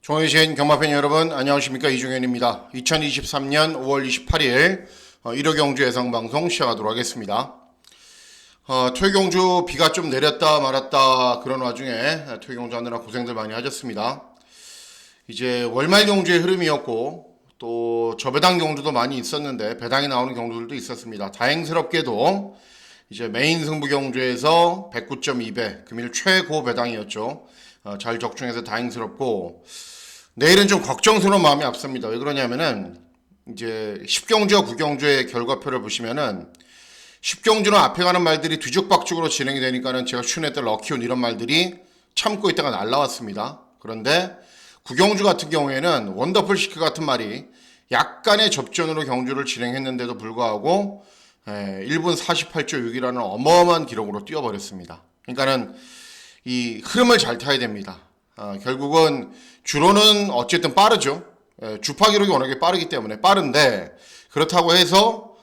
종해신 경마팬 여러분 안녕하십니까, 이종현입니다. 2023년 5월 28일 1호 경주 예상방송 시작하도록 하겠습니다. 토요경주 비가 좀 내렸다 말았다 그런 와중에 토요경주 하느라 고생들 많이 하셨습니다. 이제 월말 경주의 흐름이었고 또 저배당 경주도 많이 있었는데 배당이 나오는 경주들도 있었습니다. 다행스럽게도 이제 메인 승부 경주에서 109.2배 금일 최고 배당이었죠. 잘 적중해서 다행스럽고, 내일은 좀 걱정스러운 마음이 앞섭니다. 왜 그러냐면은 이제 10경주와 9경주의 결과표를 보시면은 10경주는 앞에 가는 말들이 뒤죽박죽으로 진행이 되니까는 제가 슈네들 럭키온 이런 말들이 참고 있다가 날라왔습니다. 그런데 9경주 같은 경우에는 원더풀 시크 같은 말이 약간의 접전으로 경주를 진행했는데도 불구하고 1분 48초 6이라는 어마어마한 기록으로 뛰어버렸습니다. 그러니까는 이 흐름을 잘 타야 됩니다. 결국은 주로는 어쨌든 빠르죠. 주파 기록이 워낙에 빠르기 때문에 빠른데, 그렇다고 해서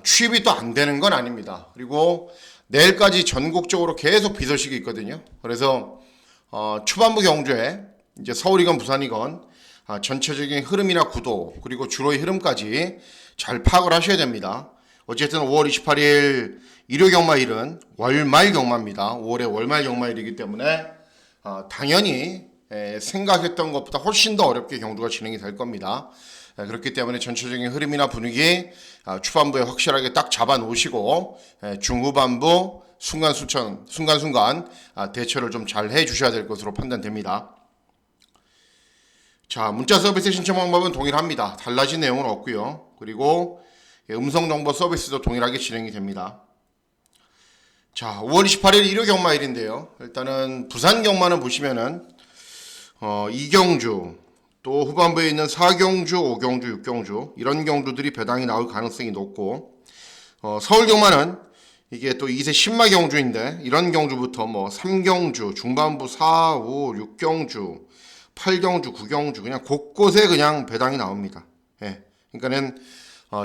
취입이 또 안 되는 건 아닙니다. 그리고 내일까지 전국적으로 계속 비 소식이 있거든요. 그래서 초반부 경주에 이제 서울이건 부산이건 전체적인 흐름이나 구도 그리고 주로의 흐름까지 잘 파악을 하셔야 됩니다. 어쨌든 5월 28일 일요 경마일은 월말 경마입니다. 5월의 월말 경마일이기 때문에 당연히 생각했던 것보다 훨씬 더 어렵게 경주가 진행이 될 겁니다. 그렇기 때문에 전체적인 흐름이나 분위기 초반부에 확실하게 딱 잡아 놓으시고 중후반부 순간순간 대처를 좀 잘 해 주셔야 될 것으로 판단됩니다. 자, 문자 서비스 신청 방법은 동일합니다. 달라진 내용은 없고요. 그리고 음성 정보 서비스도 동일하게 진행이 됩니다. 자, 5월 28일 일요 경마일인데요. 일단은 부산 경마는 보시면은 2경주 또 후반부에 있는 4경주, 5경주, 6경주 이런 경주들이 배당이 나올 가능성이 높고, 서울 경마는 이게 또 2세 신마 경주인데 이런 경주부터 뭐 3경주, 중반부 4, 5, 6경주, 8경주, 9경주 그냥 곳곳에 그냥 배당이 나옵니다. 그러니까는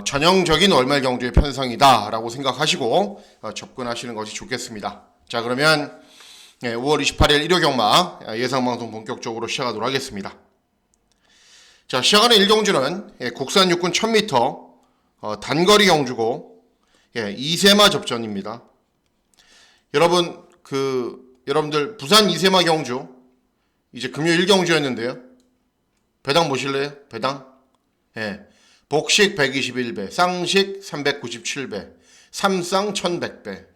전형적인 월말 경주의 편성이다 라고 생각하시고 접근하시는 것이 좋겠습니다. 자, 그러면 5월 28일 일요 경마 예상방송 본격적으로 시작하도록 하겠습니다. 자, 시작하는 1경주는 국산 육군 1000m 단거리 경주고 2세마 접전입니다. 여러분들 부산 2세마 경주 이제 금요일 1경주였는데요. 배당 보실래요? 배당? 복식 121배, 쌍식 397배, 삼쌍 1100배.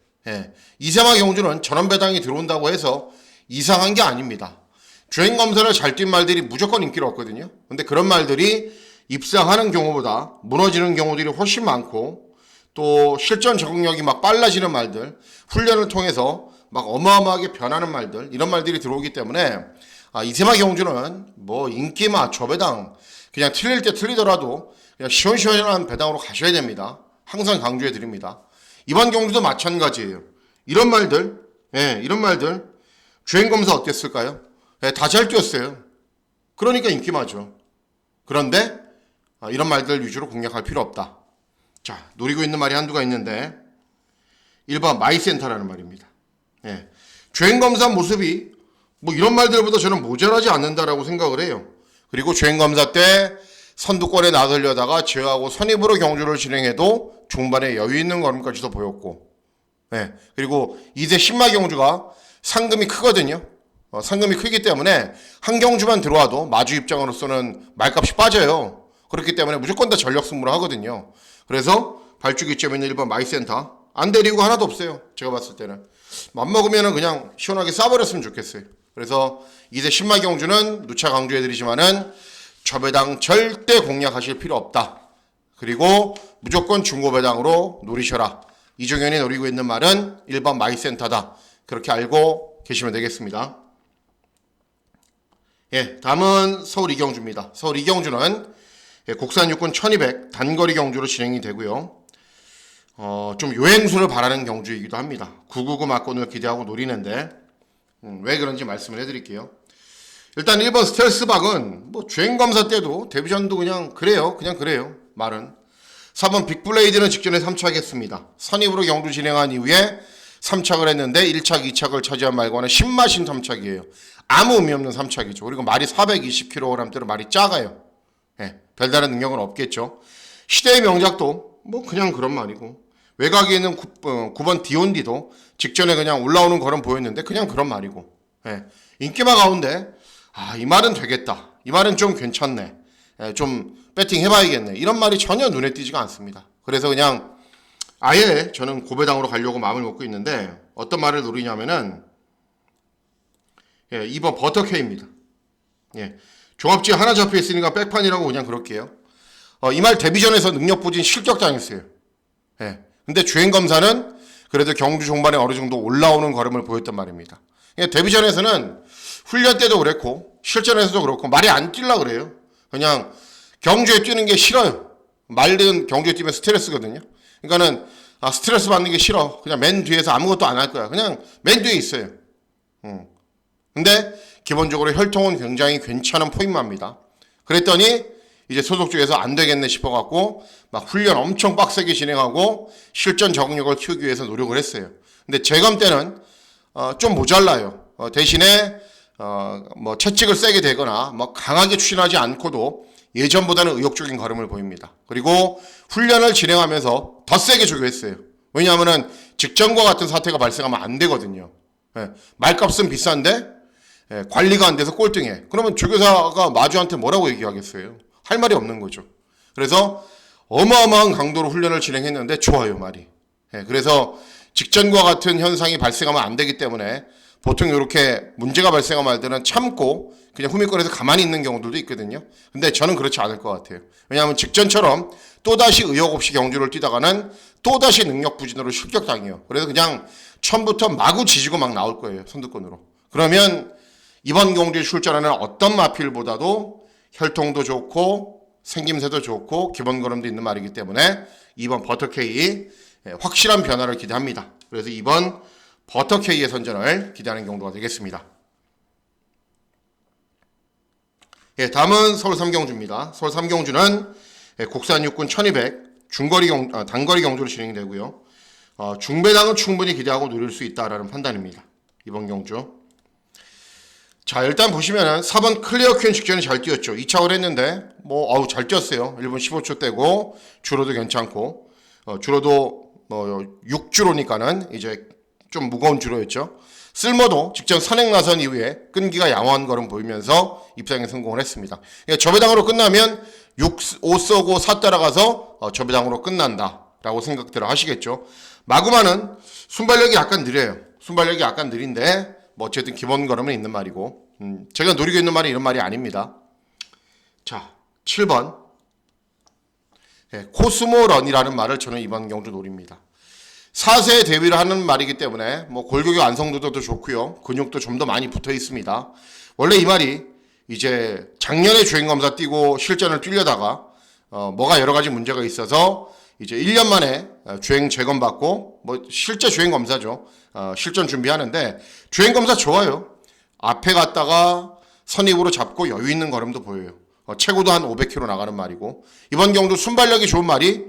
2세마 경주는 전원 배당이 들어온다고 해서 이상한 게 아닙니다. 주행 검사를 잘 뛴 말들이 무조건 인기를 얻거든요. 근데 그런 말들이 입상하는 경우보다 무너지는 경우들이 훨씬 많고, 또 실전 적응력이 막 빨라지는 말들, 훈련을 통해서 막 어마어마하게 변하는 말들, 이런 말들이 들어오기 때문에 2세마 경주는 뭐 인기마, 저배당 그냥 틀릴 때 틀리더라도 그냥 시원시원한 배당으로 가셔야 됩니다. 항상 강조해 드립니다. 이번 경주도 마찬가지예요. 이런 말들 주행검사 어땠을까요? 다 잘 뛰었어요. 그러니까 인기마죠. 그런데 이런 말들 위주로 공략할 필요 없다. 자, 노리고 있는 말이 한두가 있는데 1번 마이센터라는 말입니다. 주행검사 모습이 뭐 이런 말들보다 저는 모자라지 않는다라고 생각을 해요. 그리고 주행검사 때 선두권에 나서려다가 제어하고 선입으로 경주를 진행해도 중반에 여유 있는 걸음까지도 보였고, 그리고 2세 신마 경주가 상금이 크거든요. 상금이 크기 때문에 한 경주만 들어와도 마주 입장으로서는 말값이 빠져요. 그렇기 때문에 무조건 다 전력 승부를 하거든요. 그래서 발주기점에 있는 1번 마이센터 안 데리고 하나도 없어요. 제가 봤을 때는 맘먹으면은 그냥 시원하게 쏴버렸으면 좋겠어요. 그래서 2세 신마 경주는 누차 강조해드리지만은 저배당 절대 공략하실 필요 없다. 그리고 무조건 중고배당으로 노리셔라. 이종현이 노리고 있는 말은 1번 마이센터다. 그렇게 알고 계시면 되겠습니다. 다음은 서울 2경주입니다. 서울 2경주는 국산 육군 1200 단거리 경주로 진행이 되고요. 좀 요행수를 바라는 경주이기도 합니다. 999 막권을 기대하고 노리는데 왜 그런지 말씀을 해드릴게요. 일단 1번 스텔스박은 뭐 주행검사 때도 데뷔전도 그냥 그래요. 말은. 4번 빅블레이드는 직전에 3차하겠습니다. 선입으로 경주 진행한 이후에 삼착을 했는데 1착, 2착을 차지한 말과는 신마신 삼착이에요. 아무 의미 없는 삼착이죠. 그리고 말이 420kg대로 말이 작아요. 예, 별다른 능력은 없겠죠. 시대의 명작도 뭐 그냥 그런 말이고, 외곽에 있는 9번 디온디도 직전에 그냥 올라오는 걸음 보였는데 그냥 그런 말이고, 예, 인기마 가운데 이 말은 되겠다, 이 말은 좀 괜찮네, 예, 좀 배팅 해봐야겠네, 이런 말이 전혀 눈에 띄지가 않습니다. 그래서 그냥 아예 저는 고배당으로 가려고 마음을 먹고 있는데, 어떤 말을 노리냐면은 2번 버터케이입니다. 예, 종합지 하나 잡혀 있으니까 백판이라고 그냥 그럴게요. 이 말 데뷔전에서 능력 부진 실격당했어요. 예, 근데 주행검사는 그래도 경주 종반에 어느 정도 올라오는 걸음을 보였단 말입니다. 데뷔전에서는 훈련 때도 그랬고 실전에서도 그렇고 말이 안 뛸라 그래요. 그냥 경주에 뛰는 게 싫어요. 말든 경주에 뛰면 스트레스거든요. 그러니까는 스트레스 받는 게 싫어, 그냥 맨 뒤에서 아무것도 안 할 거야, 그냥 맨 뒤에 있어요. 근데 기본적으로 혈통은 굉장히 괜찮은 포인마입니다. 그랬더니 이제 소속 쪽에서 안 되겠네 싶어갖고 막 훈련 엄청 빡세게 진행하고 실전 적응력을 키우기 위해서 노력을 했어요. 근데 재검 때는 좀 모자라요. 대신에 뭐 채찍을 세게 대거나 뭐 강하게 추진하지 않고도 예전보다는 의욕적인 걸음을 보입니다. 그리고 훈련을 진행하면서 더 세게 조교했어요. 왜냐하면은 직전과 같은 사태가 발생하면 안 되거든요. 예, 말값은 비싼데 관리가 안 돼서 꼴등해. 그러면 조교사가 마주한테 뭐라고 얘기하겠어요? 할 말이 없는 거죠. 그래서 어마어마한 강도로 훈련을 진행했는데 좋아요, 말이. 그래서 직전과 같은 현상이 발생하면 안 되기 때문에 보통 이렇게 문제가 발생한 말들은 참고 그냥 후미권에서 가만히 있는 경우들도 있거든요. 근데 저는 그렇지 않을 것 같아요. 왜냐하면 직전처럼 또다시 의욕 없이 경주를 뛰다가는 또다시 능력 부진으로 실격당해요. 그래서 그냥 처음부터 마구 지지고 막 나올 거예요, 선두권으로. 그러면 이번 경주에 출전하는 어떤 마필보다도 혈통도 좋고 생김새도 좋고 기본 걸음도 있는 말이기 때문에 2번 버터케이 확실한 변화를 기대합니다. 그래서 2번 버터케이의 선전을 기대하는 경도가 되겠습니다. 다음은 서울 3경주입니다. 서울 3경주는 국산 육군 1200 단거리 경주로 진행이 되고요. 중배당은 충분히 기대하고 노릴 수 있다라는 판단입니다. 이번 경주. 자, 일단 보시면은 4번 클리어 퀸 직전에 잘 뛰었죠. 2착을 했는데 잘 뛰었어요. 1분 15초 떼고 주로도 괜찮고, 주로도 6주로니까는 이제 좀 무거운 주로였죠. 쓸모도 직전 선행 나선 이후에 끈기가 양호한 걸음 보이면서 입상에 성공을 했습니다. 저배당으로 끝나면 5쏘고 4 따라가서 저배당으로 끝난다라고 생각들을 하시겠죠. 마구마는 순발력이 약간 느려요. 순발력이 약간 느린데 어쨌든 기본 걸음은 있는 말이고, 제가 노리고 있는 말이 이런 말이 아닙니다. 자, 7번 코스모런이라는 말을 저는 이번 경주 노립니다. 4세에 대비를 하는 말이기 때문에 골격의 완성도도 좋고요, 근육도 좀 더 많이 붙어 있습니다. 원래 이 말이 이제 작년에 주행검사 뛰고 실전을 뛰려다가 뭐가 여러 가지 문제가 있어서 이제 1년 만에 주행 재검 받고 실제 주행검사죠. 실전 준비하는데 주행검사 좋아요. 앞에 갔다가 선입으로 잡고 여유 있는 걸음도 보여요. 최고도 한 500km 나가는 말이고, 이번 경도 순발력이 좋은 말이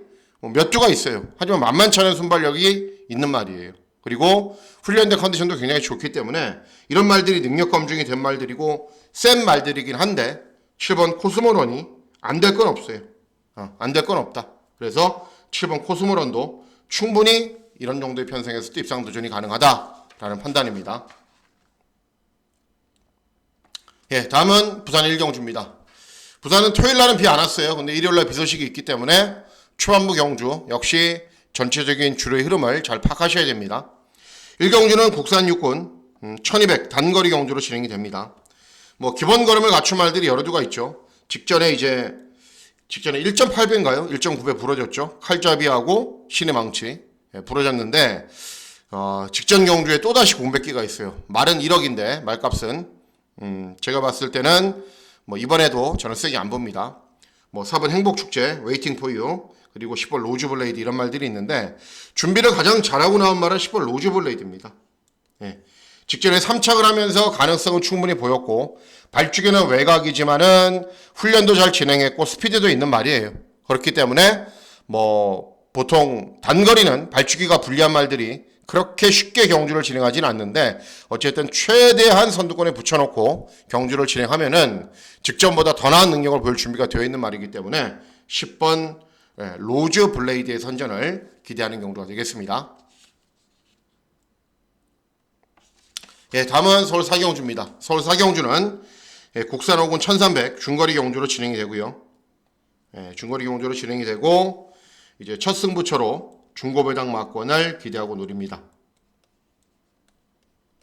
몇 주가 있어요. 하지만 만만치 않은 순발력이 있는 말이에요. 그리고 훈련된 컨디션도 굉장히 좋기 때문에 이런 말들이 능력 검증이 된 말들이고 센 말들이긴 한데 7번 코스모런이 안 될 건 없어요. 안 될 건 없다. 그래서 7번 코스모런도 충분히 이런 정도의 편성에서도 입상 도전이 가능하다라는 판단입니다. 다음은 부산 1경주입니다. 부산은 토요일 날은 비 안 왔어요. 근데 일요일 날 비 소식이 있기 때문에 초반부 경주 역시 전체적인 주로의 흐름을 잘 파악하셔야 됩니다. 1경주는 국산 육군 1200 단거리 경주로 진행이 됩니다. 기본 걸음을 갖춘 말들이 여러 두가 있죠. 직전에 1.8배인가요? 1.9배 부러졌죠. 칼잡이하고 신의 망치 부러졌는데, 직전 경주에 또다시 공백기가 있어요. 말은 1억인데 말값은 제가 봤을 때는 이번에도 저는 세게 안 봅니다. 4번 행복축제 웨이팅 포 유, 그리고 10번 로즈블레이드 이런 말들이 있는데, 준비를 가장 잘하고 나온 말은 10번 로즈블레이드입니다. 직전에 3착을 하면서 가능성은 충분히 보였고, 발주기는 외곽이지만은 훈련도 잘 진행했고 스피드도 있는 말이에요. 그렇기 때문에 보통 단거리는 발주기가 불리한 말들이 그렇게 쉽게 경주를 진행하지는 않는데 어쨌든 최대한 선두권에 붙여놓고 경주를 진행하면은 직전보다 더 나은 능력을 보일 준비가 되어 있는 말이기 때문에 10번 로즈 블레이드의 선전을 기대하는 경주가 되겠습니다. 예, 다음은 서울 사경주입니다. 서울 사경주는 국산 5군 1300 중거리 경주로 진행이 되고요. 중거리 경주로 진행이 되고 이제 첫 승부처로 중고배당 막권을 기대하고 노립니다.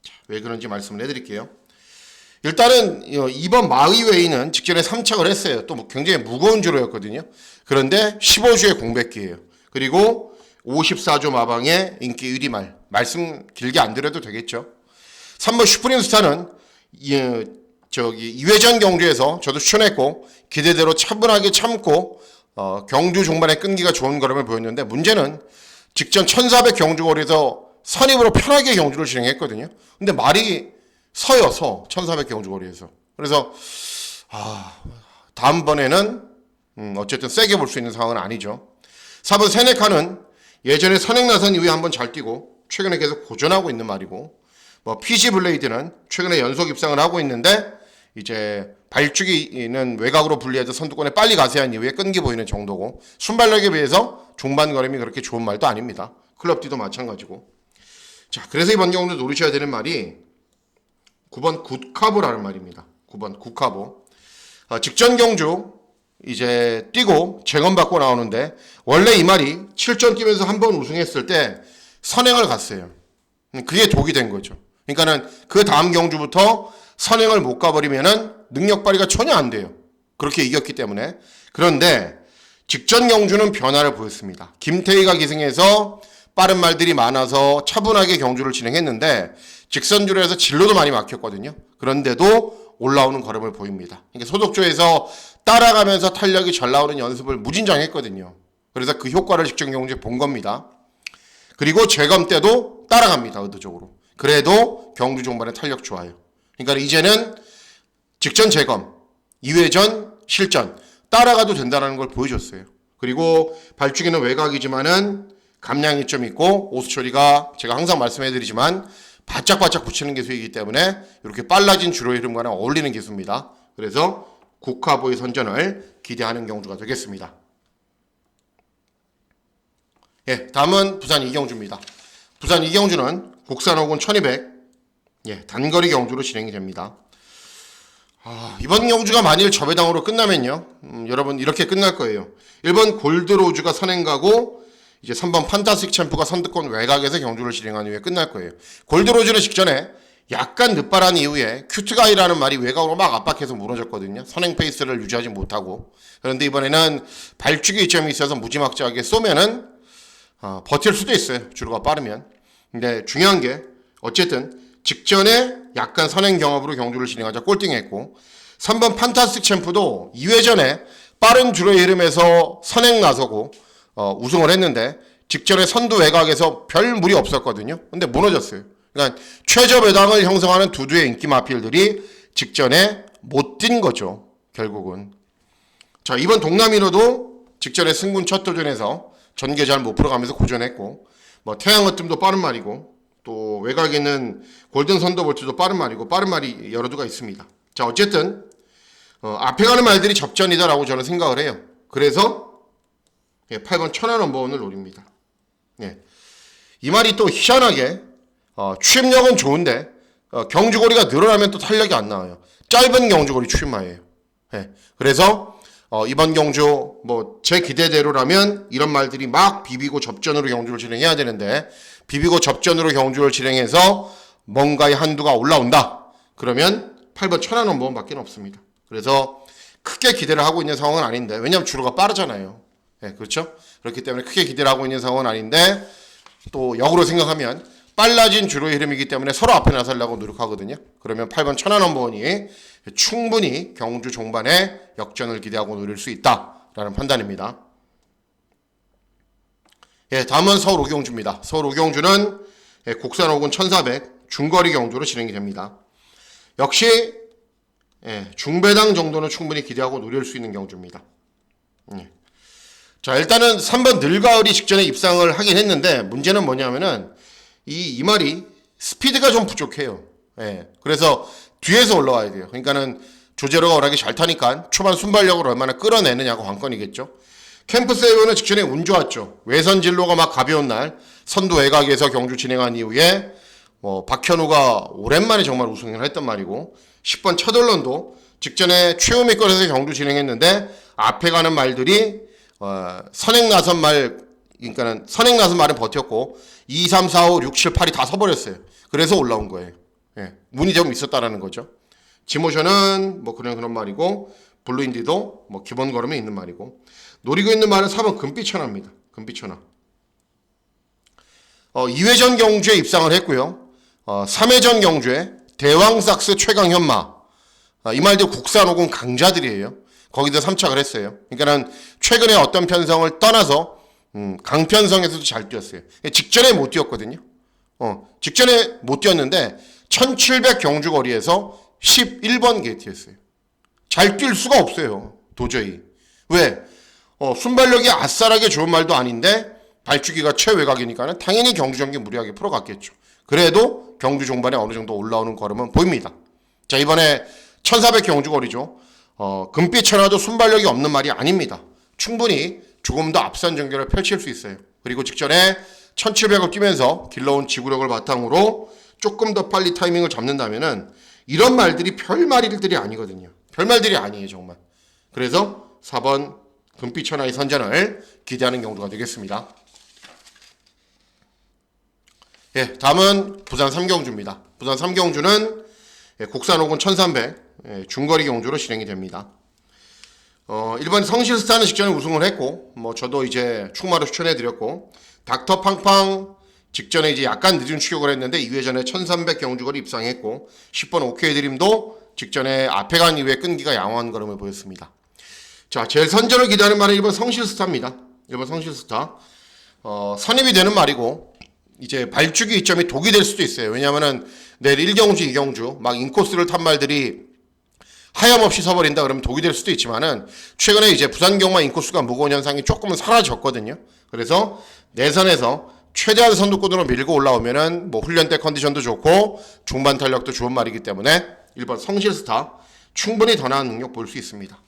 자, 왜 그런지 말씀을 해드릴게요. 일단은 이번 마의웨이는 직전에 3착을 했어요. 또 굉장히 무거운 주로였거든요. 그런데 15주의 공백기예요. 그리고 54조 마방의 인기 1위 말씀 길게 안 드려도 되겠죠. 3번 슈프림스타는 2회전 경주에서 저도 추천했고 기대대로 차분하게 참고 경주 종반에 끈기가 좋은 걸음을 보였는데 문제는 직전 1400 경주거리에서 선입으로 편하게 경주를 진행했거든요. 근데 말이 서여서 1400 경주거리에서. 그래서 다음번에는 어쨌든 세게 볼 수 있는 상황은 아니죠. 4번 세네카는 예전에 선행 나선 이후에 한번 잘 뛰고 최근에 계속 고전하고 있는 말이고 피지 블레이드는 최근에 연속 입상을 하고 있는데 이제 발주기는 외곽으로 분리해서 선두권에 빨리 가세한 이후에 끈기 보이는 정도고 순발력에 비해서 중반 걸음이 그렇게 좋은 말도 아닙니다. 클럽디도 마찬가지고. 자, 그래서 이번 경우도 노리셔야 되는 말이 9번 굿카보라는 말입니다. 9번 굿카보. 직전 경주 이제 뛰고 재검받고 나오는데 원래 이 말이 7전 뛰면서 한 번 우승했을 때 선행을 갔어요. 그게 독이 된 거죠. 그러니까는 그 다음 경주부터 선행을 못 가버리면은 능력 발휘가 전혀 안 돼요. 그렇게 이겼기 때문에. 그런데 직전 경주는 변화를 보였습니다. 김태희가 기승해서 빠른 말들이 많아서 차분하게 경주를 진행했는데 직선주로 해서 진로도 많이 막혔거든요. 그런데도 올라오는 걸음을 보입니다. 그러니까 소독조에서 따라가면서 탄력이 잘 나오는 연습을 무진장했거든요. 그래서 그 효과를 직전 경주에 본 겁니다. 그리고 재검 때도 따라갑니다. 의도적으로. 그래도 경주 종반에 탄력 좋아요. 그러니까 이제는 직전 재검, 2회전 실전 따라가도 된다는 걸 보여줬어요. 그리고 발주기는 외곽이지만은 감량이 좀 있고 오수처리가 제가 항상 말씀해드리지만 바짝바짝 붙이는 기술이기 때문에 이렇게 빨라진 주로의 흐름과는 어울리는 기술입니다. 그래서 국화보의 선전을 기대하는 경주가 되겠습니다. 예, 다음은 부산 이경주입니다. 부산 이경주는 국산 5군 1200 단거리 경주로 진행이 됩니다. 이번 경주가 만일 저배당으로 끝나면요. 여러분 이렇게 끝날 거예요. 1번 골드로즈가 선행 가고 이제 3번 판타스틱 챔프가 선두권 외곽에서 경주를 진행한 이후에 끝날 거예요. 골드로즈는 직전에 약간 늦바란 이후에 큐트가이라는 말이 외곽으로 막 압박해서 무너졌거든요. 선행 페이스를 유지하지 못하고. 그런데 이번에는 발주기 이점이 있어서 무지막지하게 쏘면은 버틸 수도 있어요. 주로가 빠르면. 근데 중요한 게 어쨌든 직전에 약간 선행 경합으로 경주를 진행하자 꼴등했고 3번 판타스틱 챔프도 2회전에 빠른 주로의 흐름에서 선행 나서고 우승을 했는데 직전에 선두 외곽에서 별 무리 없었거든요. 근데 무너졌어요. 그러니까 최저 배당을 형성하는 두두의 인기 마필들이 직전에 못 뛴 거죠. 결국은. 자, 이번 동남이로도 직전에 승군 첫 도전에서 전개 잘 못 풀어가면서 고전했고 태양의 뜸도 빠른 말이고 또 외곽에 있는 골든 선더볼트도 빠른 말이고 빠른 말이 여러 두가 있습니다. 자, 어쨌든 앞에 가는 말들이 접전이다라고 저는 생각을 해요. 그래서 8번 천안 넘버원을 노립니다. 이 말이 또 희한하게 추임력은 좋은데 경주거리가 늘어나면 또 탄력이 안 나와요. 짧은 경주거리 추임마예요. 그래서 이번 경주 제 기대대로라면 이런 말들이 막 비비고 접전으로 경주를 진행해야 되는데 비비고 접전으로 경주를 진행해서 뭔가의 한두가 올라온다. 그러면 8번 천안 넘버원밖에 없습니다. 그래서 크게 기대를 하고 있는 상황은 아닌데 왜냐하면 주로가 빠르잖아요. 그렇죠? 그렇기 때문에 크게 기대를 하고 있는 상황은 아닌데 또 역으로 생각하면 빨라진 주로의 흐름이기 때문에 서로 앞에 나서려고 노력하거든요. 그러면 8번 천안 넘버원이 충분히 경주 종반에 역전을 기대하고 노릴 수 있다라는 판단입니다. 다음은 서울 오경주입니다. 서울 오경주는 국산 5군 1400 중거리 경주로 진행이 됩니다. 역시 중배당 정도는 충분히 기대하고 노릴 수 있는 경주입니다. 자, 일단은 3번 늘가을이 직전에 입상을 하긴 했는데 문제는 뭐냐면은 이 말이 스피드가 좀 부족해요. 예. 그래서 뒤에서 올라와야 돼요. 그러니까는 조제로가 워낙에 잘 타니까 초반 순발력을 얼마나 끌어내느냐가 관건이겠죠. 캠프 세이버는 직전에 운 좋았죠. 외선 진로가 막 가벼운 날 선두 외곽에서 경주 진행한 이후에 박현우가 오랜만에 정말 우승을 했단 말이고 10번 차돌런도 직전에 최후미권에서 경주 진행했는데 앞에 가는 말들이 선행 나선 말 그러니까는 선행 나선 말은 버텼고 2, 3, 4, 5, 6, 7, 8이 다 서버렸어요. 그래서 올라온 거예요. 예, 운이 좀 있었다라는 거죠. 지모션은 뭐 그런 말이고 블루인디도 뭐 기본 걸음에 있는 말이고 노리고 있는 말은 4번 금빛천하입니다. 금빛천하. 2회전 경주에 입상을 했고요. 3회전 경주에 대왕삭스 최강현마 이 말들 국산 혹은 강자들이에요. 거기서 3착을 했어요. 그러니까는 최근에 어떤 편성을 떠나서 강편성에서도 잘 뛰었어요. 직전에 못 뛰었거든요. 직전에 못 뛰었는데 1700 경주 거리에서 11번 게이트였어요. 잘 뛸 수가 없어요. 도저히. 왜? 순발력이 아싸라게 좋은 말도 아닌데 발주기가 최외곽이니까는 당연히 경주 전기 무리하게 풀어갔겠죠. 그래도 경주 종반에 어느 정도 올라오는 걸음은 보입니다. 자, 이번에 1400 경주 거리죠. 금빛 천하도 순발력이 없는 말이 아닙니다. 충분히 조금 더 앞선 전개를 펼칠 수 있어요. 그리고 직전에 1700을 뛰면서 길러온 지구력을 바탕으로 조금 더 빨리 타이밍을 잡는다면은 이런 말들이 별말들이 아니거든요. 별말들이 아니에요, 정말. 그래서 4번 금빛 천하의 선전을 기대하는 경주가 되겠습니다. 예, 다음은 부산 3경주입니다. 부산 3경주는 국산 혹은 1300 중거리 경주로 진행이 됩니다. 일반 성실스타는 직전에 우승을 했고, 저도 이제 충마로 추천해드렸고, 닥터 팡팡 직전에 이제 약간 늦은 추격을 했는데 2회전에 1300 경주거리 입상했고, 10번 오케이 드림도 직전에 앞에 간 이후에 끈기가 양호한 걸음을 보였습니다. 자, 제일 선전을 기대하는 말은 1번 성실스타입니다. 1번 성실스타. 선입이 되는 말이고, 이제 발주기 이점이 독이 될 수도 있어요. 왜냐면은 내일 1경주, 2경주, 막 인코스를 탄 말들이 하염없이 서버린다 그러면 독이 될 수도 있지만은 최근에 이제 부산경마 인코스가 무거운 현상이 조금은 사라졌거든요. 그래서 내선에서 최대한 선두권으로 밀고 올라오면은 뭐 훈련 때 컨디션도 좋고 중반 탄력도 좋은 말이기 때문에 1번 성실스타 충분히 더 나은 능력 볼 수 있습니다.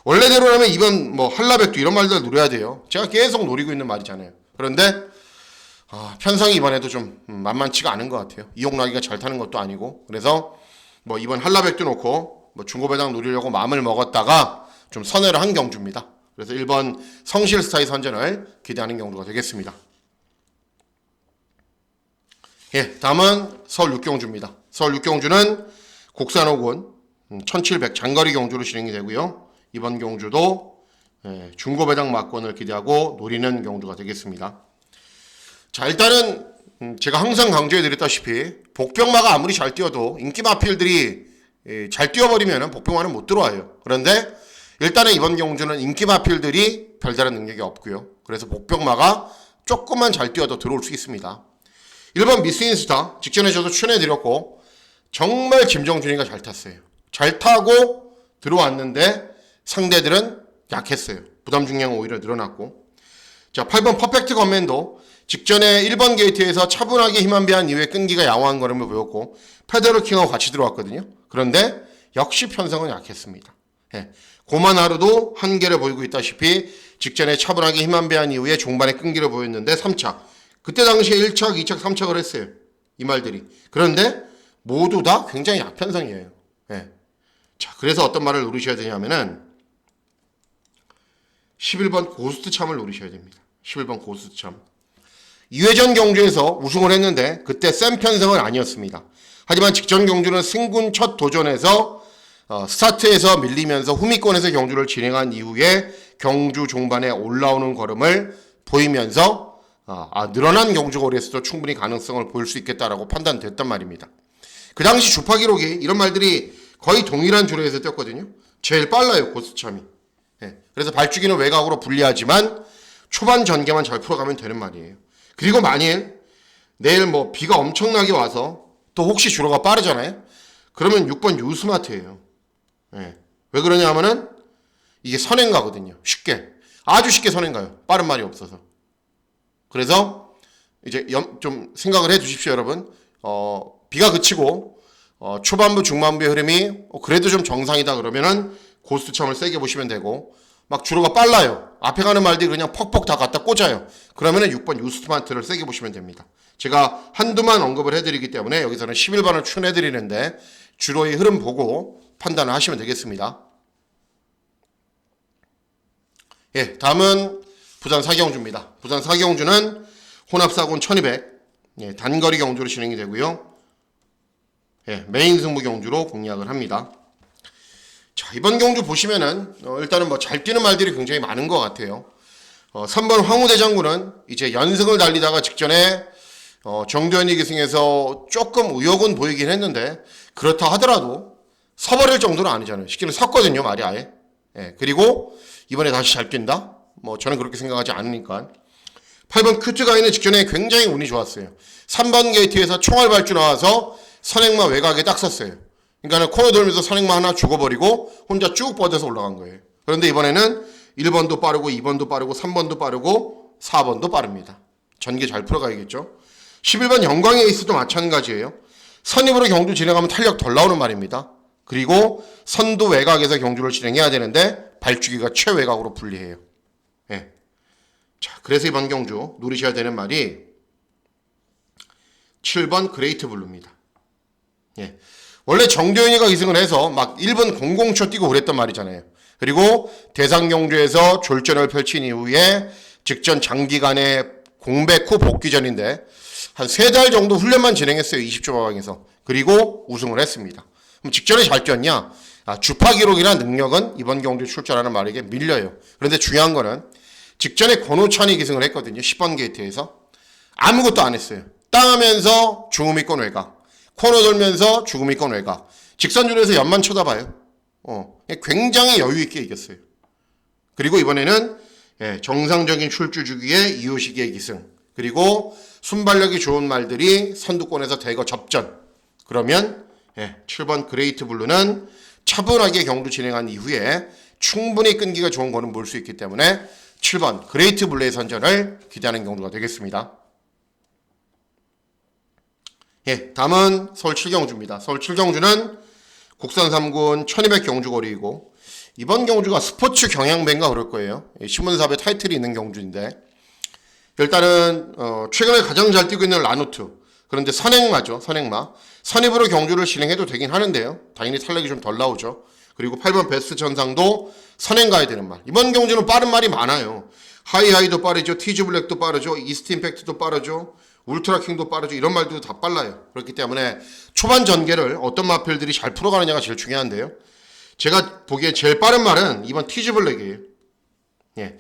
원래대로라면 2번 뭐 한라백도 이런 말들 노려야 돼요. 제가 계속 노리고 있는 말이잖아요. 그런데 편성이 이번에도 좀 만만치가 않은 것 같아요. 이용락이가 잘 타는 것도 아니고 그래서 뭐 이번 한라백도 놓고 뭐 중고배당 노리려고 마음을 먹었다가 좀 선회를 한 경주입니다. 그래서 1번 성실스타의 선전을 기대하는 경주가 되겠습니다. 예, 다음은 서울 6경주입니다. 서울 6경주는 국산 혹은 1700 장거리 경주로 진행이 되고요. 이번 경주도 중고배당 막권을 기대하고 노리는 경주가 되겠습니다. 자, 일단은 제가 항상 강조해드렸다시피 복병마가 아무리 잘 뛰어도 인기 마필들이 잘 뛰어버리면 복병마는 못 들어와요. 그런데 일단은 이번 경주는 인기 마필들이 별다른 능력이 없고요. 그래서 복병마가 조금만 잘 뛰어도 들어올 수 있습니다. 1번 미스인스타 직전에 저도 추천해드렸고 정말 김정준이가 잘 탔어요. 잘 타고 들어왔는데 상대들은 약했어요. 부담 중량은 오히려 늘어났고 자 8번 퍼펙트 건맨도 직전에 1번 게이트에서 차분하게 힘안배한 이후에 끈기가 양호한 걸음을 보였고 페더럴 킹하고 같이 들어왔거든요. 그런데 역시 편성은 약했습니다. 예, 고만 하루도 한계를 보이고 있다시피 직전에 차분하게 힘안배한 이후에 종반에 끈기를 보였는데 3착 그때 당시에 1착, 2착, 3착을 했어요. 이 말들이. 그런데 모두 다 굉장히 약편성이에요. 예. 자, 그래서 어떤 말을 노리셔야 되냐면은 11번 고스트 참을 노리셔야 됩니다. 11번 고스트 참. 2회전 경주에서 우승을 했는데 그때 센 편성은 아니었습니다. 하지만 직전 경주는 승군 첫 도전에서 스타트에서 밀리면서 후미권에서 경주를 진행한 이후에 경주 종반에 올라오는 걸음을 보이면서 늘어난 경주 거리에서도 충분히 가능성을 보일 수 있겠다라고 판단됐단 말입니다. 그 당시 주파 기록이 이런 말들이 거의 동일한 주로에서 뛰었거든요. 제일 빨라요, 고스참이. 예, 그래서 발주기는 외곽으로 불리하지만 초반 전개만 잘 풀어가면 되는 말이에요. 그리고 만일 내일 뭐 비가 엄청나게 와서 또 혹시 주로가 빠르잖아요. 그러면 6번 유스마트예요. 예, 왜 그러냐 하면은 이게 선행가거든요. 쉽게. 아주 쉽게 선행가요. 빠른 말이 없어서. 그래서 이제 좀 생각을 해 두십시오, 여러분. 비가 그치고 초반부 중반부의 흐름이 그래도 좀 정상이다 그러면은 고스트첨을 세게 보시면 되고, 막 주로가 빨라요. 앞에 가는 말들이 그냥 퍽퍽 다 갖다 꽂아요. 그러면은 6번 유스트마트를 세게 보시면 됩니다. 제가 한두만 언급을 해드리기 때문에 여기서는 11번을 추천해드리는데 주로의 흐름 보고 판단을 하시면 되겠습니다. 예, 다음은 부산 사기경주입니다. 부산 사기경주는 혼합사군 1200, 예, 단거리 경주로 진행이 되고요. 예, 메인 승부 경주로 공략을 합니다. 자, 이번 경주 보시면은 일단은 뭐 잘 뛰는 말들이 굉장히 많은 것 같아요. 3번 황우대장군은 이제 연승을 달리다가 직전에 정두현이 기승해서 조금 의욕은 보이긴 했는데, 그렇다 하더라도 서버릴 정도는 아니잖아요. 쉽게는 섰거든요, 말이 아예. 예, 그리고 이번에 다시 잘 뛴다? 뭐 저는 그렇게 생각하지 않으니까. 8번 큐트가이는 직전에 굉장히 운이 좋았어요. 3번 게이트에서 총알 발주 나와서 선행마 외곽에 딱 섰어요. 그러니까 코너 돌면서 선행마 하나 죽어버리고 혼자 쭉 뻗어서 올라간 거예요. 그런데 이번에는 1번도 빠르고 2번도 빠르고 3번도 빠르고 4번도 빠릅니다. 전개 잘 풀어가야겠죠. 11번 영광의 에이스도 마찬가지예요. 선입으로 경주 진행하면 탄력 덜 나오는 말입니다. 그리고 선두 외곽에서 경주를 진행해야 되는데 발주기가 최외곽으로 불리해요. 예. 자, 그래서 이번 경주 노리셔야 되는 말이 7번 그레이트 블루입니다. 예. 원래 정도현이가 기승을 해서 막 1분 00초 뛰고 그랬단 말이잖아요. 그리고 대상 경주에서 졸전을 펼친 이후에 직전 장기간의 공백 후 복귀전인데 한 3달 정도 훈련만 진행했어요. 20조 마방에서. 그리고 우승을 했습니다. 그럼 직전에 잘 뛰었냐? 주파 기록이나 능력은 이번 경주에 출전하는 말에게 밀려요. 그런데 중요한 거는 직전에 권호찬이 기승을 했거든요. 10번 게이트에서. 아무것도 안 했어요. 땅하면서 중후미권 외곽. 코너 돌면서 중후미권 외곽. 직선줄에서 옆만 쳐다봐요. 굉장히 여유 있게 이겼어요. 그리고 이번에는 정상적인 출주 주기에 이효식의 기승. 그리고 순발력이 좋은 말들이 선두권에서 대거 접전. 그러면 7번 그레이트 블루는 차분하게 경주 진행한 이후에 충분히 끈기가 좋은 거는 볼 수 있기 때문에 7번 그레이트 블루의 선전을 기대하는 경주가 되겠습니다. 예, 다음은 서울 7경주입니다. 서울 7경주는 국산 3군 1200 경주거리이고, 이번 경주가 스포츠 경향배인가 그럴 거예요. 신문사배 타이틀이 있는 경주인데, 일단은 최근에 가장 잘 뛰고 있는 라노트, 그런데 선행마죠. 선행마. 선입으로 경주를 진행해도 되긴 하는데요. 당연히 탄력이 좀 덜 나오죠. 그리고 8번 베스트 전상도 선행 가야 되는 말. 이번 경주는 빠른 말이 많아요. 하이하이도 빠르죠. 티즈 블랙도 빠르죠. 이스트 임팩트도 빠르죠. 울트라킹도 빠르죠. 이런 말들도 다 빨라요. 그렇기 때문에 초반 전개를 어떤 마필들이 잘 풀어가느냐가 제일 중요한데요. 제가 보기에 제일 빠른 말은 이번 티즈 블랙이에요. 예.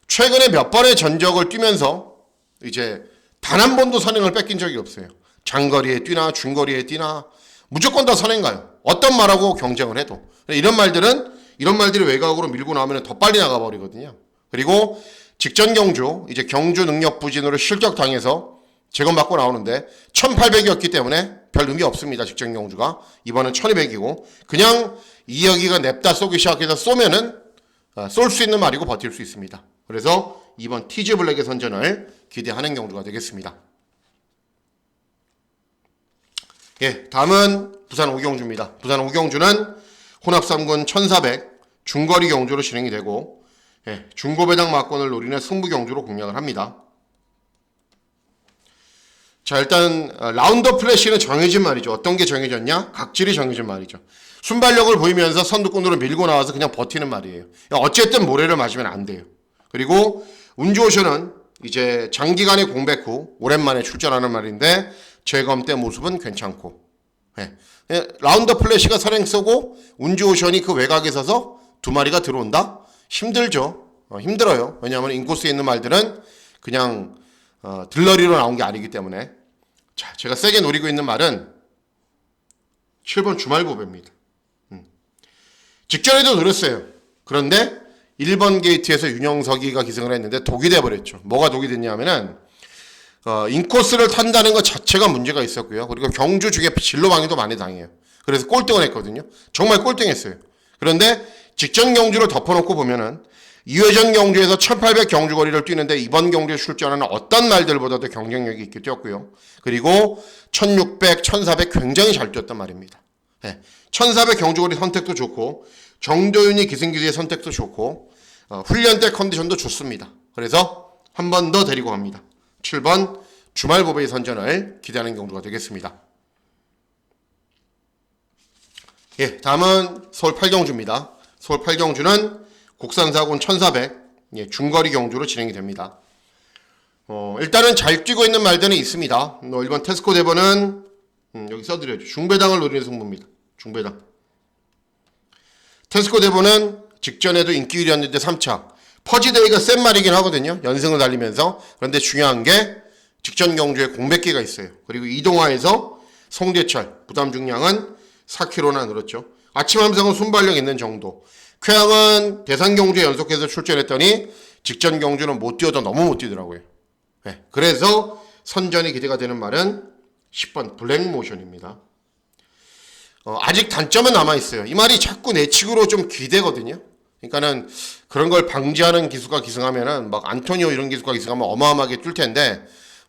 최근에 몇 번의 전적을 뛰면서 이제 단 한 번도 선행을 뺏긴 적이 없어요. 장거리에 뛰나 중거리에 뛰나 무조건 다 선행 가요. 어떤 말하고 경쟁을 해도. 이런 말들이 외곽으로 밀고 나오면 더 빨리 나가버리거든요. 그리고 직전 경주, 이제 경주 능력 부진으로 실격당해서 재검받고 나오는데 1800이었기 때문에 별 의미 없습니다. 직전 경주가. 이번은 1200이고 그냥 이혁이가 냅다 쏘기 시작해서 쏘면은 쏠 수 있는 말이고 버틸 수 있습니다. 그래서 이번 티즈 블랙의 선전을 기대하는 경주가 되겠습니다. 예, 다음은 부산 오경주입니다. 부산 오경주는 혼합 3군 1400 중거리 경주로 진행이 되고, 중고배당 막권을 노리는 승부 경주로 공략을 합니다. 자, 일단 라운더 플래시는 정해진 말이죠. 어떤 게 정해졌냐? 각질이 정해진 말이죠. 순발력을 보이면서 선두권으로 밀고 나와서 그냥 버티는 말이에요. 어쨌든 모래를 맞으면 안 돼요. 그리고 운주오션은 이제 장기간의 공백 후 오랜만에 출전하는 말인데 재검 때 모습은 괜찮고, 라운더 플래시가 선행 쏘고 운주오션이 그 외곽에 서서 두 마리가 들어온다? 힘들죠. 힘들어요. 왜냐하면 인코스에 있는 말들은 그냥 들러리로 나온 게 아니기 때문에. 자, 제가 세게 노리고 있는 말은 7번 주말보배입니다. 직전에도 노렸어요. 그런데 1번 게이트에서 윤영석이가 기승을 했는데 독이 돼버렸죠. 뭐가 독이 됐냐면은 인코스를 탄다는 것 자체가 문제가 있었고요. 그리고 경주 중에 진로방해도 많이 당해요. 그래서 꼴등을 했거든요. 정말 꼴등했어요. 그런데 직전 경주를 덮어놓고 보면은 2회전 경주에서 1800 경주거리를 뛰는데 이번 경주에 출전하는 어떤 말들보다도 경쟁력이 있게 뛰었고요. 그리고 1600, 1400 굉장히 잘 뛰었단 말입니다. 1400 경주거리 선택도 좋고 정도윤이 기승기수의 선택도 좋고 훈련 때 컨디션도 좋습니다. 그래서 한 번 더 데리고 갑니다. 7번 주말 보배의 선전을 기대하는 경주가 되겠습니다. 다음은 서울 8경주입니다. 서울 8경주는 국산사군 1400 중거리 경주로 진행이 됩니다. 일단은 잘 뛰고 있는 말들은 있습니다. 1번 테스코 대번은 여기 써드려야죠. 중배당을 노리는 승부입니다. 중배당. 테스코 대번은 직전에도 인기 1위였는데 3차. 퍼지데이가 센 말이긴 하거든요. 연승을 달리면서. 그런데 중요한 게 직전 경주에 공백기가 있어요. 그리고 이동화에서 송대철 부담 중량은 4kg나 늘었죠. 아침 함성은 순발력 있는 정도. 쾌양은 대상 경주에 연속해서 출전했더니 직전 경주는 못 뛰어도 너무 못 뛰더라고요. 그래서 선전이 기대가 되는 말은 10번 블랙모션입니다. 아직 단점은 남아있어요. 이 말이 자꾸 내측으로 좀 기대거든요. 그러니까는 그런 걸 방지하는 기수가 기승하면은 막 안토니오 이런 기수가 기승하면 어마어마하게 뛸 텐데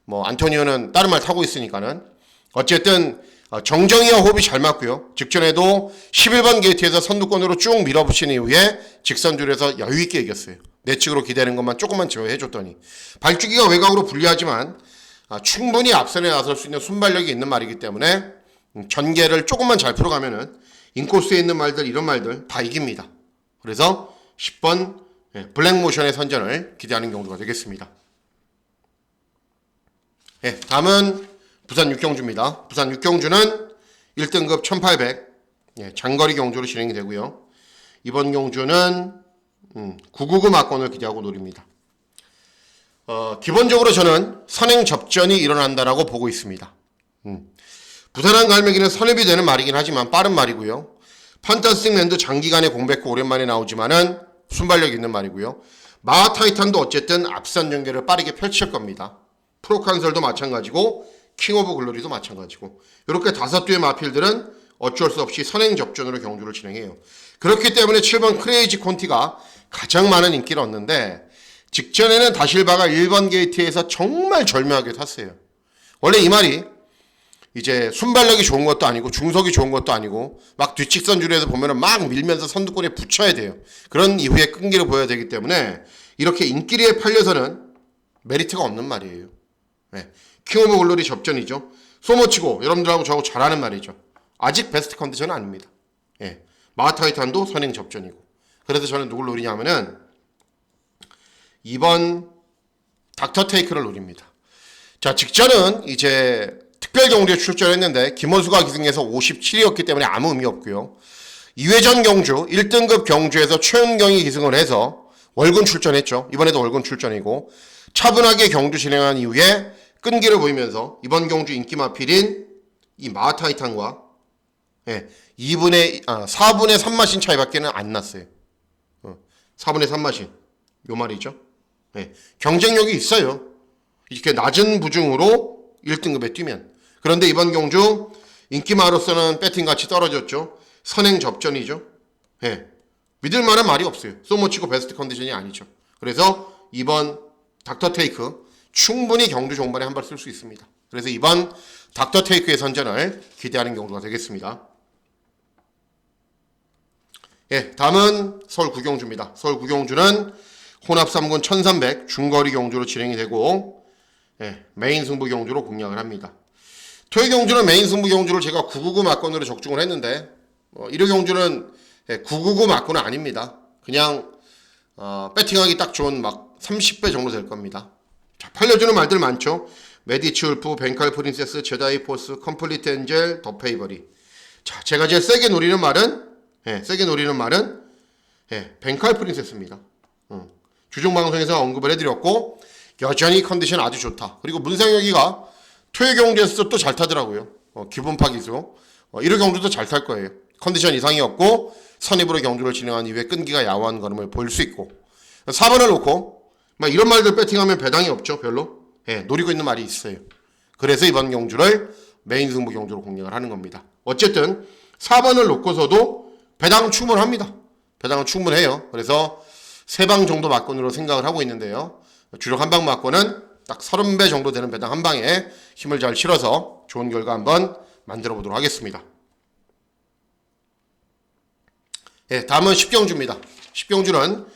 뭐 안토니오는 다른 말 타고 있으니까는 어쨌든 정정이와 호흡이 잘 맞고요. 직전에도 11번 게이트에서 선두권으로 쭉 밀어붙인 이후에 직선줄에서 여유있게 이겼어요. 내측으로 기대하는 것만 조금만 제어해줬더니 발주기가 외곽으로 불리하지만 충분히 앞선에 나설 수 있는 순발력이 있는 말이기 때문에 전개를 조금만 잘 풀어가면은 인코스에 있는 말들 이런 말들 다 이깁니다. 그래서 10번 블랙모션의 선전을 기대하는 경우가 되겠습니다. 다음은 부산 6경주입니다. 부산 6경주는 1등급 1800 장거리 경주로 진행이 되고요. 이번 경주는 999 막권을 기대하고 노립니다. 기본적으로 저는 선행 접전이 일어난다라고 보고 있습니다. 부산항 갈매기는 선입이 되는 말이긴 하지만 빠른 말이고요. 판타스틱랜드 장기간의 공백 후 오랜만에 나오지만은 순발력 있는 말이고요. 마하타이탄도 어쨌든 앞선 전개를 빠르게 펼칠 겁니다. 프로칸설도 마찬가지고 킹 오브 글로리도 마찬가지고 이렇게 5두의 마필들은 어쩔 수 없이 선행 접전으로 경주를 진행해요. 그렇기 때문에 7번 크레이지 콘티가 가장 많은 인기를 얻는데 직전에는 다실바가 1번 게이트에서 정말 절묘하게 탔어요. 원래 이 말이 이제 순발력이 좋은 것도 아니고 중속이 좋은 것도 아니고 막 뒤직선 줄에서 보면은 막 밀면서 선두권에 붙여야 돼요. 그런 이후에 끈기를 보여야 되기 때문에 이렇게 인기리에 팔려서는 메리트가 없는 말이에요. 킹 오브 글로리 접전이죠. 소모치고 여러분들하고 저하고 잘하는 말이죠. 아직 베스트 컨디션은 아닙니다. 마하타이탄도 선행 접전이고. 그래서 저는 누굴 노리냐면은 2번 닥터 테이크를 노립니다. 자, 직전은 이제 특별 경주에 출전했는데 김원수가 기승해서 57이었기 때문에 아무 의미 없고요. 2회전 경주 1등급 경주에서 최은경이 기승을 해서 월군 출전했죠. 이번에도 월군 출전이고 차분하게 경주 진행한 이후에 끈기를 보이면서 이번 경주 인기 마필인 이 마하타이탄과 4분의 3마신 차이밖에는 안 났어요. 4분의 3마신 요 말이죠. 경쟁력이 있어요. 이렇게 낮은 부중으로 1등급에 뛰면. 그런데 이번 경주 인기마로서는 배팅같이 떨어졌죠. 선행 접전이죠. 믿을 만한 말이 없어요. 소모치고 베스트 컨디션이 아니죠. 그래서 이번 닥터 테이크 충분히 경주 종반에 한 발 쓸 수 있습니다. 그래서 이번 닥터 테이크의 선전을 기대하는 경우가 되겠습니다. 다음은 서울 9경주입니다. 서울 9경주는 혼합 3군 1300 중거리 경주로 진행이 되고 메인 승부 경주로 공략을 합니다. 토요 경주는 메인 승부 경주를 제가 999 막권으로 적중을 했는데 1호 경주는 999 막권은 아닙니다. 그냥 배팅하기 딱 좋은 막 30배 정도 될 겁니다. 자, 팔려주는 말들 많죠. 메디치 울프, 벤칼 프린세스, 제다이 포스, 컴플리트 엔젤, 더 페이버리. 자, 제가 제일 세게 노리는 말은 벤칼 프린세스입니다. 주중 방송에서 언급을 해드렸고 여전히 컨디션 아주 좋다. 그리고 문상혁이가 토요 경주에서 또 잘 타더라고요. 기분파 기수. 1호 경주도 잘 탈 거예요. 컨디션 이상이었고 선입으로 경주를 진행한 이후에 끈기가 야호한 걸음을 보일 수 있고 4번을 놓고 막 이런 말들 배팅하면 배당이 없죠. 별로. 노리고 있는 말이 있어요. 그래서 이번 경주를 메인 승부 경주로 공략을 하는 겁니다. 어쨌든 4번을 놓고서도 배당은 충분합니다. 배당은 충분해요. 그래서 3방 정도 막권으로 생각을 하고 있는데요. 주력 한방 막권은 딱 30배 정도 되는 배당 한 방에 힘을 잘 실어서 좋은 결과 한번 만들어 보도록 하겠습니다. 예, 다음은 10경주입니다. 10경주는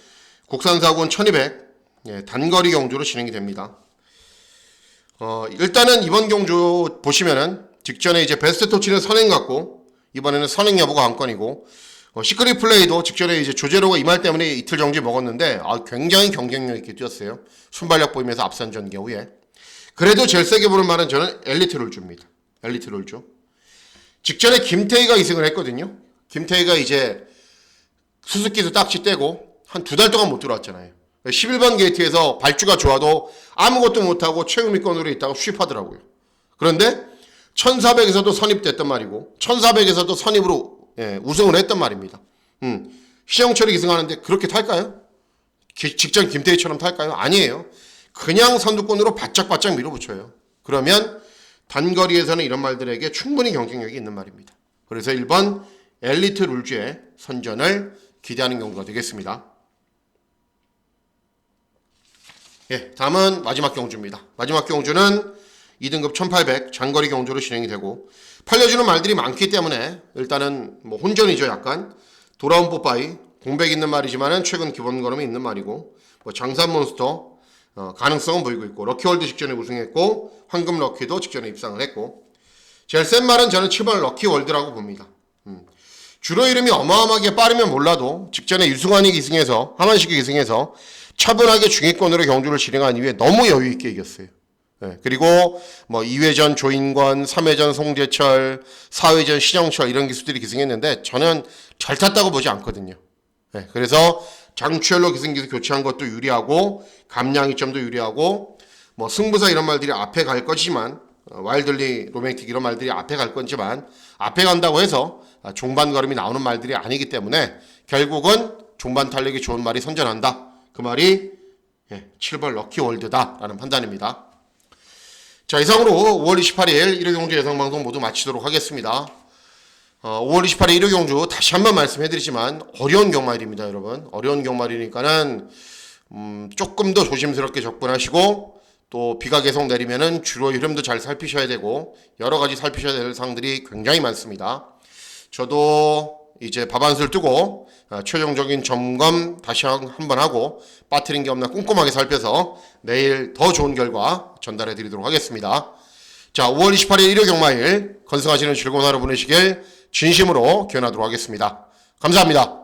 국산사고는 1200 단거리 경주로 진행이 됩니다. 일단은 이번 경주 보시면은 직전에 이제 베스트 토치는 선행 같고 이번에는 선행 여부가 관건이고 시크릿 플레이도 직전에 이제 조제로가 이말 때문에 이틀 정지 먹었는데 굉장히 경쟁력 있게 뛰었어요. 순발력 보이면서 앞선 전개후에. 그래도 제일 세게 보는 말은 저는 엘리트 룰주입니다. 엘리트 룰주. 직전에 김태희가 2승을 했거든요. 김태희가 이제 수수께서 딱지 떼고 한 2달 동안 못 들어왔잖아요. 11번 게이트에서 발주가 좋아도 아무것도 못하고 최후위권으로 있다가 수입하더라고요. 그런데 1400에서도 선입됐단 말이고 1400에서도 선입으로 우승을 했단 말입니다. 시정철이 2승하는데 그렇게 탈까요? 직전 김태희처럼 탈까요? 아니에요. 그냥 선두권으로 바짝바짝 밀어붙여요. 그러면 단거리에서는 이런 말들에게 충분히 경쟁력이 있는 말입니다. 그래서 1번 엘리트 룰주의 선전을 기대하는 경우가 되겠습니다. 예, 다음은 마지막 경주입니다. 마지막 경주는 2등급 1800 장거리 경주로 진행이 되고 팔려주는 말들이 많기 때문에 일단은 뭐 혼전이죠. 약간 돌아온 뽀빠이 공백 있는 말이지만은 최근 기본 걸음이 있는 말이고 뭐 장산 몬스터 가능성은 보이고 있고 럭키월드 직전에 우승했고 황금 럭키도 직전에 입상을 했고 제일 센 말은 저는 7번 럭키월드라고 봅니다. 주로 이름이 어마어마하게 빠르면 몰라도 직전에 유승환이 기승해서 하만식이 기승해서 차분하게 중위권으로 경주를 진행한 이후에 너무 여유 있게 이겼어요. 네, 그리고 뭐 2회전 조인권, 3회전 송재철, 4회전 신영철 이런 기수들이 기승했는데 저는 잘 탔다고 보지 않거든요. 네, 그래서 장추열로 기승기수 교체한 것도 유리하고 감량이점도 유리하고 뭐 승부사 이런 말들이 앞에 갈 거지만 와일들리 로맨틱 이런 말들이 앞에 갈 거지만 앞에 간다고 해서 종반 걸음이 나오는 말들이 아니기 때문에 결국은 종반 탄력이 좋은 말이 선전한다. 그 말이 7번 럭키월드다라는 판단입니다. 자, 이상으로 5월 28일 1호 경주 예상방송 모두 마치도록 하겠습니다. 5월 28일 1호 경주 다시 한번 말씀해드리지만 어려운 경마일입니다, 여러분. 어려운 경마일이니까는 조금 더 조심스럽게 접근하시고 또 비가 계속 내리면은 주로의 흐름도 잘 살피셔야 되고 여러 가지 살피셔야 될 사항들이 굉장히 많습니다. 저도 이제 밥한술 뜨고 최종적인 점검 다시 한번 하고 빠뜨린 게 없나 꼼꼼하게 살펴서 내일 더 좋은 결과 전달해 드리도록 하겠습니다. 자, 5월 28일 1호 경마일 건승하시는 즐거운 하루 보내시길 진심으로 기원하도록 하겠습니다. 감사합니다.